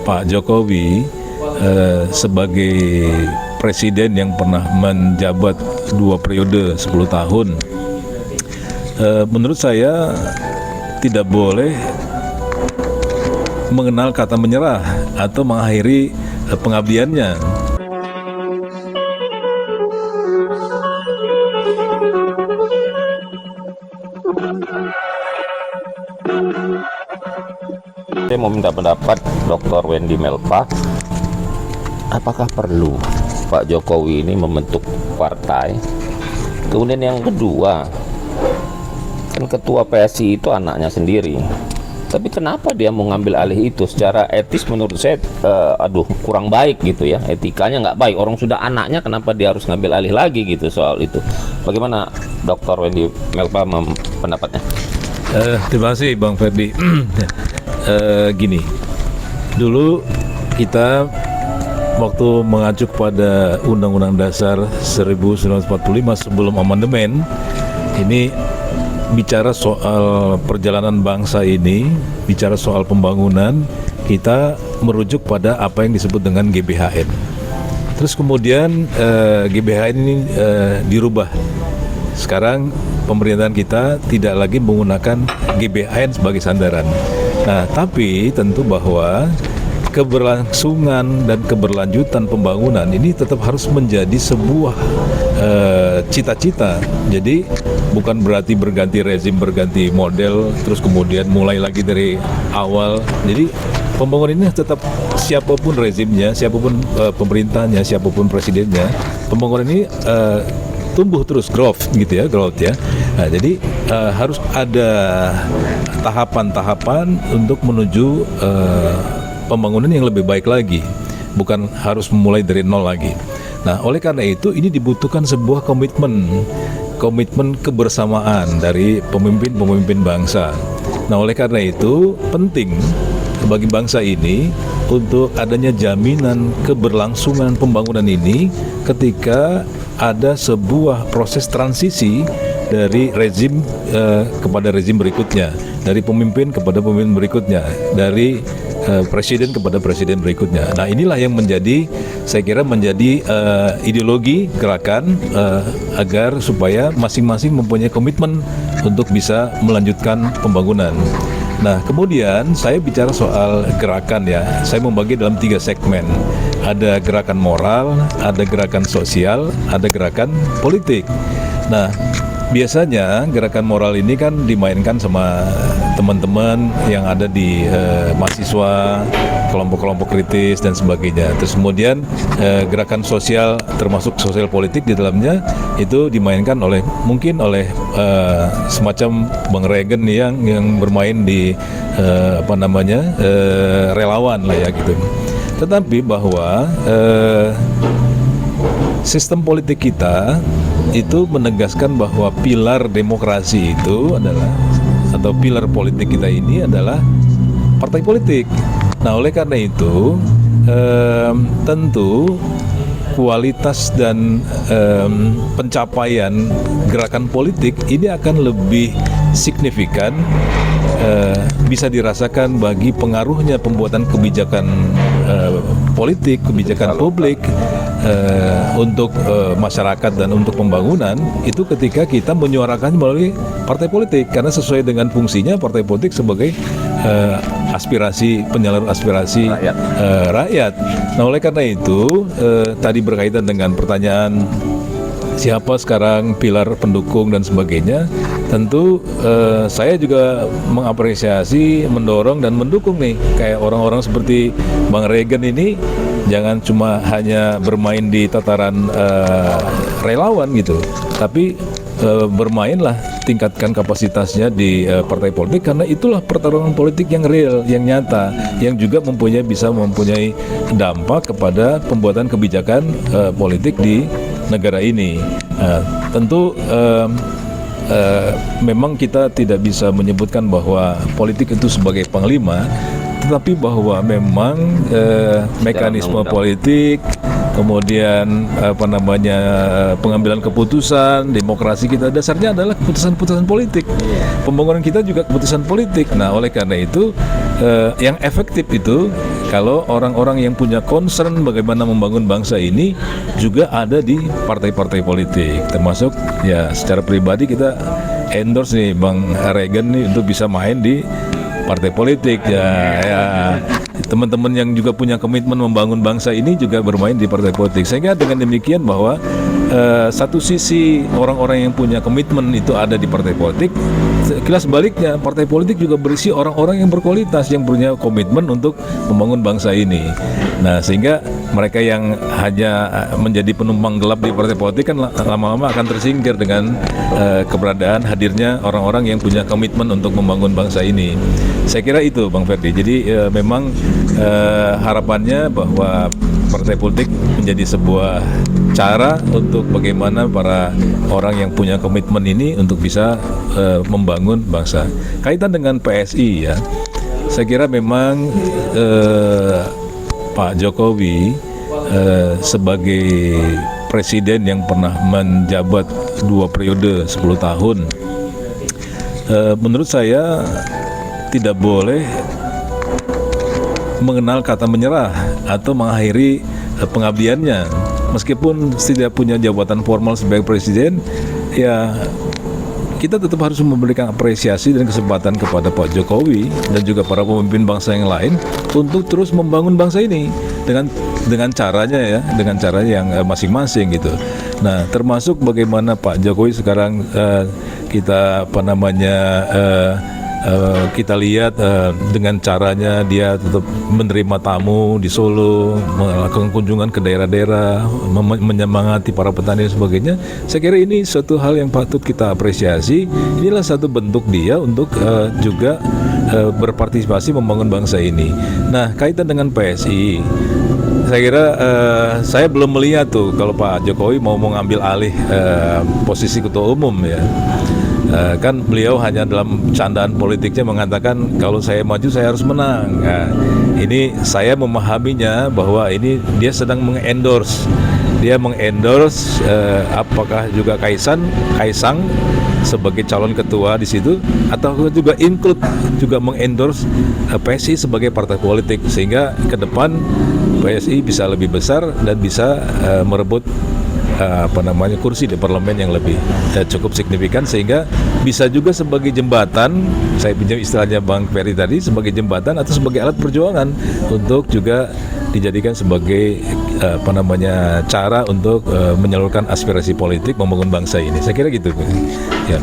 Pak Jokowi sebagai presiden yang pernah menjabat 2 periode 10 tahun, menurut saya tidak boleh mengenal kata menyerah atau mengakhiri pengabdiannya. Saya mau minta pendapat Dr. Wendy Melpa, apakah perlu Pak Jokowi ini membentuk partai? Kemudian yang kedua, kan ketua PSI itu anaknya sendiri, tapi kenapa dia mau ngambil alih itu? Secara etis menurut saya kurang baik gitu ya, etikanya nggak baik. Orang sudah anaknya, kenapa dia harus ngambil alih lagi gitu soal itu? Bagaimana Dr. Wendy Melpa pendapatnya? Terima kasih Bang Ferdi. Gini, dulu kita waktu mengacu pada Undang-Undang Dasar 1945 sebelum amandemen, ini bicara soal perjalanan bangsa ini, bicara soal pembangunan, kita merujuk pada apa yang disebut dengan GBHN. Terus kemudian GBHN ini dirubah. Sekarang pemerintahan kita tidak lagi menggunakan GBHN sebagai sandaran. Nah, tapi tentu bahwa keberlangsungan dan keberlanjutan pembangunan ini tetap harus menjadi sebuah cita-cita. Jadi bukan berarti berganti rezim, berganti model, terus kemudian mulai lagi dari awal. Jadi pembangunan ini tetap, siapapun rezimnya, siapapun pemerintahnya, siapapun presidennya, pembangunan ini tumbuh terus, growth gitu ya, growth ya. Nah, jadi harus ada tahapan-tahapan untuk menuju pembangunan yang lebih baik lagi, bukan harus memulai dari nol lagi. Nah, oleh karena itu ini dibutuhkan sebuah komitmen kebersamaan dari pemimpin-pemimpin bangsa. Nah, oleh karena itu penting bagi bangsa ini untuk adanya jaminan keberlangsungan pembangunan ini ketika ada sebuah proses transisi dari rezim kepada rezim berikutnya, dari pemimpin kepada pemimpin berikutnya, dari presiden kepada presiden berikutnya. Nah, inilah yang menjadi, saya kira menjadi ideologi gerakan agar supaya masing-masing mempunyai komitmen untuk bisa melanjutkan pembangunan. Nah, kemudian saya bicara soal gerakan ya, saya membagi dalam 3 segmen. Ada gerakan moral, ada gerakan sosial, ada gerakan politik. Nah, biasanya gerakan moral ini kan dimainkan sama teman-teman yang ada di mahasiswa, kelompok-kelompok kritis dan sebagainya. Terus kemudian gerakan sosial, termasuk sosial politik di dalamnya, itu dimainkan oleh semacam Bang Regen yang bermain di relawan lah ya gitu. Tetapi bahwa sistem politik kita itu menegaskan bahwa pilar demokrasi itu adalah, atau pilar politik kita ini adalah partai politik. Nah, oleh karena itu tentu kualitas dan pencapaian gerakan politik ini akan lebih signifikan, bisa dirasakan bagi pengaruhnya pembuatan kebijakan politik, kebijakan publik untuk masyarakat dan untuk pembangunan, itu ketika kita menyuarakannya melalui partai politik, karena sesuai dengan fungsinya partai politik sebagai aspirasi, penyalur aspirasi rakyat. Nah, oleh karena itu tadi berkaitan dengan pertanyaan siapa sekarang pilar pendukung dan sebagainya, tentu saya juga mengapresiasi, mendorong dan mendukung nih, kayak orang-orang seperti Bang Regen ini, jangan cuma hanya bermain di tataran relawan gitu, tapi bermainlah, tingkatkan kapasitasnya di partai politik, karena itulah pertarungan politik yang real, yang nyata, yang juga bisa mempunyai dampak kepada pembuatan kebijakan politik di negara ini. Tentu memang kita tidak bisa menyebutkan bahwa politik itu sebagai panglima, tetapi bahwa memang mekanisme politik, kemudian pengambilan keputusan, demokrasi kita dasarnya adalah keputusan-keputusan politik. Pembangunan kita juga keputusan politik. Nah, oleh karena itu yang efektif itu kalau orang-orang yang punya concern bagaimana membangun bangsa ini juga ada di partai-partai politik. Termasuk ya secara pribadi kita endorse nih Bang Regan nih untuk bisa main di partai politik ya. Teman-teman yang juga punya komitmen membangun bangsa ini juga bermain di partai politik. Sehingga dengan demikian bahwa satu sisi orang-orang yang punya komitmen itu ada di partai politik, sekilas sebaliknya partai politik juga berisi orang-orang yang berkualitas yang punya komitmen untuk membangun bangsa ini. Nah, sehingga mereka yang hanya menjadi penumpang gelap di partai politik kan lama-lama akan tersingkir dengan keberadaan hadirnya orang-orang yang punya komitmen untuk membangun bangsa ini. Saya kira itu Bang Ferdi. Jadi memang harapannya bahwa partai politik menjadi sebuah cara untuk bagaimana para orang yang punya komitmen ini untuk bisa membangun bangsa. Kaitan dengan PSI ya, saya kira memang Pak Jokowi sebagai presiden yang pernah menjabat 2 periode 10 tahun, menurut saya tidak boleh mengenal kata menyerah atau mengakhiri pengabdiannya. Meskipun tidak punya jabatan formal sebagai presiden, ya kita tetap harus memberikan apresiasi dan kesempatan kepada Pak Jokowi dan juga para pemimpin bangsa yang lain untuk terus membangun bangsa ini dengan caranya ya, dengan cara yang masing-masing gitu. Nah, termasuk bagaimana Pak Jokowi sekarang kita kita lihat dengan caranya dia tetap menerima tamu di Solo, melakukan kunjungan ke daerah-daerah, menyemangati para petani dan sebagainya. Saya kira ini suatu hal yang patut kita apresiasi. Inilah satu bentuk dia untuk juga berpartisipasi membangun bangsa ini. Nah, kaitan dengan PSI, saya kira saya belum melihat tuh kalau Pak Jokowi mau mengambil alih posisi ketua umum ya. Kan beliau hanya dalam candaan politiknya mengatakan kalau saya maju saya harus menang. Nah, ini saya memahaminya bahwa ini dia sedang mengendorse. Dia mengendorse apakah juga Kaisang sebagai calon ketua di situ atau juga include juga mengendorse PSI sebagai partai politik sehingga ke depan PSI bisa lebih besar dan bisa merebut kursi di parlemen yang lebih cukup signifikan sehingga bisa juga sebagai jembatan, saya pinjam istilahnya Bang Ferry tadi, sebagai jembatan atau sebagai alat perjuangan untuk juga dijadikan sebagai cara untuk menyalurkan aspirasi politik membangun bangsa ini. Saya kira gitu. Ya.